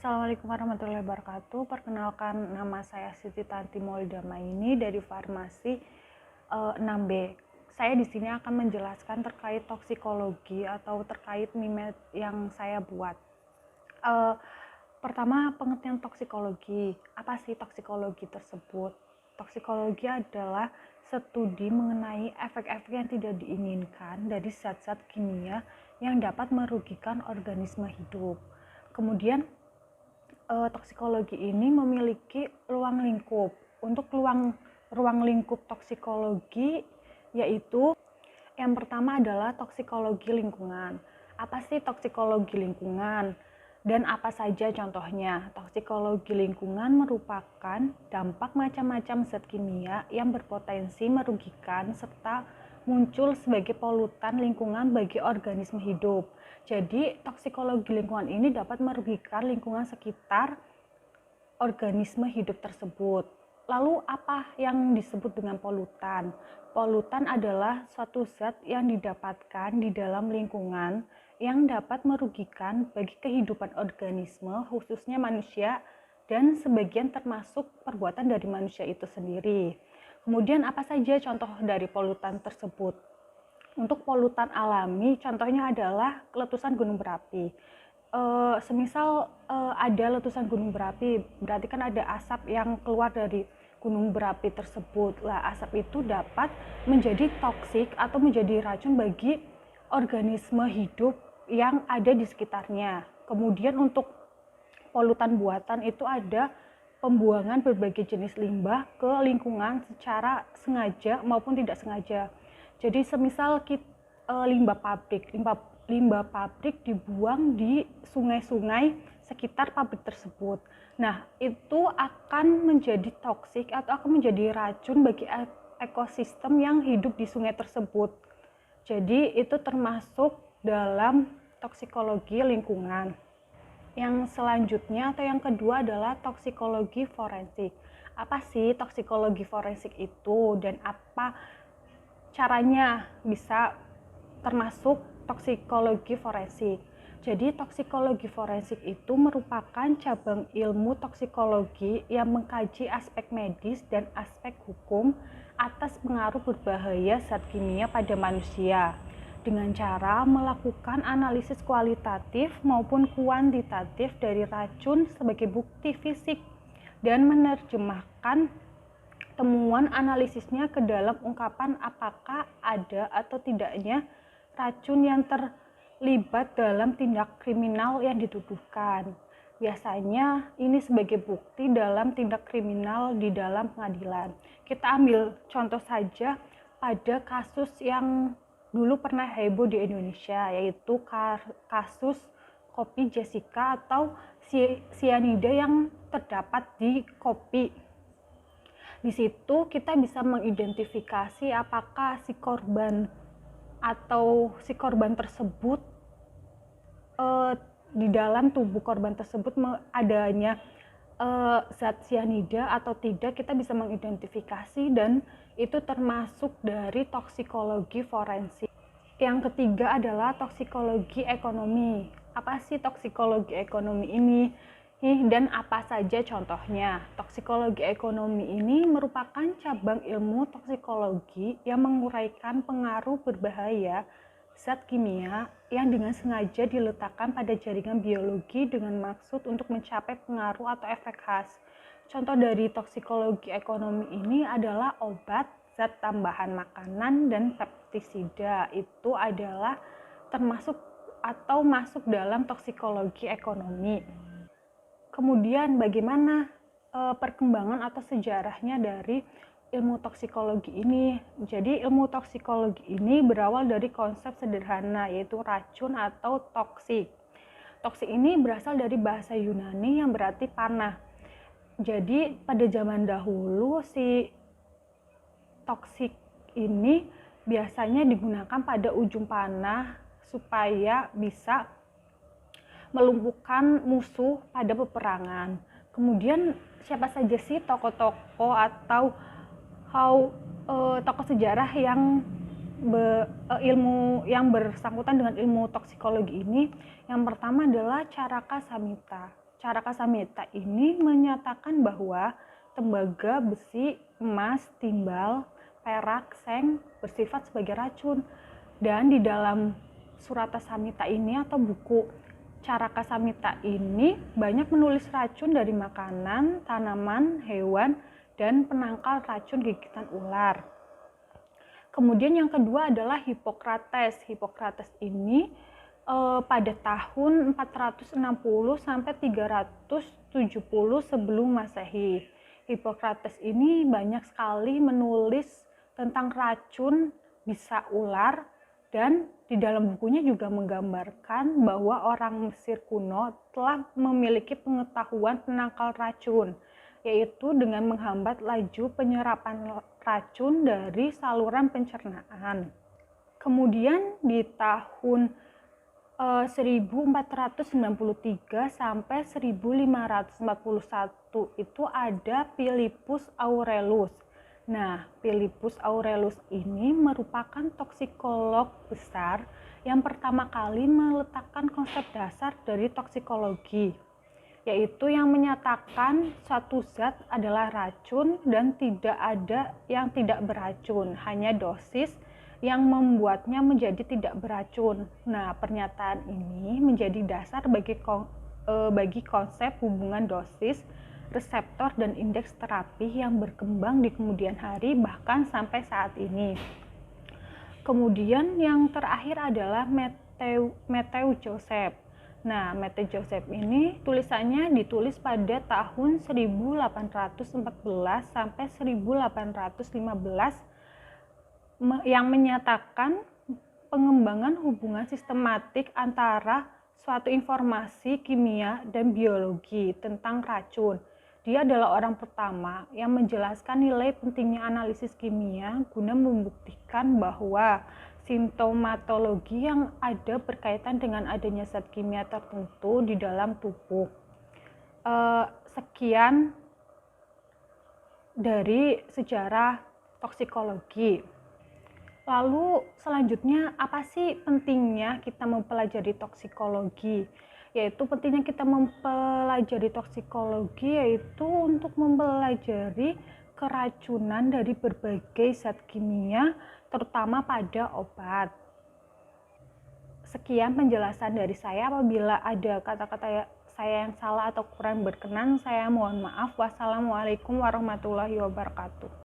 Assalamualaikum warahmatullahi wabarakatuh. Perkenalkan, nama saya Siti Tanti Maulidamaini dari Farmasi 6B. Saya di sini akan menjelaskan terkait toksikologi atau terkait mimet yang saya buat. Pertama, pengertian toksikologi. Apa sih toksikologi tersebut? Toksikologi adalah studi mengenai efek-efek yang tidak diinginkan dari zat-zat kimia yang dapat merugikan organisme hidup. Kemudian toksikologi ini memiliki ruang lingkup. Untuk ruang lingkup toksikologi yaitu yang pertama adalah toksikologi lingkungan. Apa sih toksikologi lingkungan? Dan apa saja contohnya? Toksikologi lingkungan merupakan dampak macam-macam zat kimia yang berpotensi merugikan serta muncul sebagai polutan lingkungan bagi organisme hidup. Jadi, toksikologi lingkungan ini dapat merugikan lingkungan sekitar organisme hidup tersebut. Lalu, apa yang disebut dengan polutan? Polutan adalah suatu zat yang didapatkan di dalam lingkungan yang dapat merugikan bagi kehidupan organisme, khususnya manusia, dan sebagian termasuk perbuatan dari manusia itu sendiri. Kemudian apa saja contoh dari polutan tersebut? Untuk polutan alami, contohnya adalah letusan gunung berapi. Semisal ada letusan gunung berapi, berarti kan ada asap yang keluar dari gunung berapi tersebut. Lah, asap itu dapat menjadi toksik atau menjadi racun bagi organisme hidup yang ada di sekitarnya. Kemudian untuk polutan buatan itu ada pembuangan berbagai jenis limbah ke lingkungan secara sengaja maupun tidak sengaja. Jadi semisal limbah pabrik dibuang di sungai-sungai sekitar pabrik tersebut. Nah, itu akan menjadi toksik atau akan menjadi racun bagi ekosistem yang hidup di sungai tersebut. Jadi itu termasuk dalam toksikologi lingkungan. Yang selanjutnya atau yang kedua adalah toksikologi forensik. Apa sih toksikologi forensik itu dan apa caranya bisa termasuk toksikologi forensik? Jadi toksikologi forensik itu merupakan cabang ilmu toksikologi yang mengkaji aspek medis dan aspek hukum atas pengaruh berbahaya zat kimia pada manusia, dengan cara melakukan analisis kualitatif maupun kuantitatif dari racun sebagai bukti fisik dan menerjemahkan temuan analisisnya ke dalam ungkapan apakah ada atau tidaknya racun yang terlibat dalam tindak kriminal yang dituduhkan. Biasanya ini sebagai bukti dalam tindak kriminal di dalam pengadilan. Kita ambil contoh saja pada kasus yang dulu pernah heboh di Indonesia, yaitu kasus kopi Jessica atau sianida yang terdapat di kopi. Di situ kita bisa mengidentifikasi apakah si korban tersebut di dalam tubuh korban tersebut adanya zat sianida atau tidak. Kita bisa mengidentifikasi dan itu termasuk dari toksikologi forensik. Yang ketiga adalah toksikologi ekonomi. Apa sih toksikologi ekonomi ini dan apa saja contohnya? Toksikologi ekonomi ini merupakan cabang ilmu toksikologi yang menguraikan pengaruh berbahaya zat kimia yang dengan sengaja diletakkan pada jaringan biologi dengan maksud untuk mencapai pengaruh atau efek khas. Contoh dari toksikologi ekonomi ini adalah obat, zat tambahan makanan, dan pestisida. Itu adalah termasuk atau masuk dalam toksikologi ekonomi. Kemudian bagaimana perkembangan atau sejarahnya dari ilmu toksikologi ini? Jadi ilmu toksikologi ini berawal dari konsep sederhana, yaitu racun atau toksik. Toksik ini berasal dari bahasa Yunani yang berarti panah. Jadi pada zaman dahulu si toksik ini biasanya digunakan pada ujung panah supaya bisa melumpuhkan musuh pada peperangan. Kemudian siapa saja sih tokoh-tokoh atau tokoh sejarah yang ilmu yang bersangkutan dengan ilmu toksikologi ini? Yang pertama adalah Caraka Samhita. Caraka Samhita ini menyatakan bahwa tembaga, besi, emas, timbal, perak, seng bersifat sebagai racun. Dan di dalam Surata Samhita ini atau buku Caraka Samhita ini banyak menulis racun dari makanan, tanaman, hewan, dan penangkal racun gigitan ular. Kemudian yang kedua adalah Hippocrates. Hippocrates ini pada tahun 460 sampai 370 sebelum Masehi. Hippocrates ini banyak sekali menulis tentang racun bisa ular, dan di dalam bukunya juga menggambarkan bahwa orang Mesir kuno telah memiliki pengetahuan penangkal racun, yaitu dengan menghambat laju penyerapan racun dari saluran pencernaan. Kemudian di tahun 1493 sampai 1541 itu ada Philippus Aurelius. Nah, Philippus Aurelius ini merupakan toksikolog besar yang pertama kali meletakkan konsep dasar dari toksikologi, yaitu yang menyatakan suatu zat adalah racun dan tidak ada yang tidak beracun, hanya dosis yang membuatnya menjadi tidak beracun. Nah, pernyataan ini menjadi dasar bagi konsep hubungan dosis, reseptor, dan indeks terapi yang berkembang di kemudian hari bahkan sampai saat ini. Kemudian yang terakhir adalah Matthew Joseph. Nah, Matthew Joseph ini tulisannya ditulis pada tahun 1814 sampai 1815 yang menyatakan pengembangan hubungan sistematik antara suatu informasi kimia dan biologi tentang racun. Dia adalah orang pertama yang menjelaskan nilai pentingnya analisis kimia guna membuktikan bahwa simptomatologi yang ada berkaitan dengan adanya zat kimia tertentu di dalam tubuh. Sekian dari sejarah toksikologi. Lalu selanjutnya, apa sih pentingnya kita mempelajari toksikologi? Yaitu pentingnya kita mempelajari toksikologi yaitu untuk mempelajari keracunan dari berbagai zat kimia, terutama pada obat. Sekian penjelasan dari saya. Apabila ada kata-kata saya yang salah atau kurang berkenan, saya mohon maaf. Wassalamualaikum warahmatullahi wabarakatuh.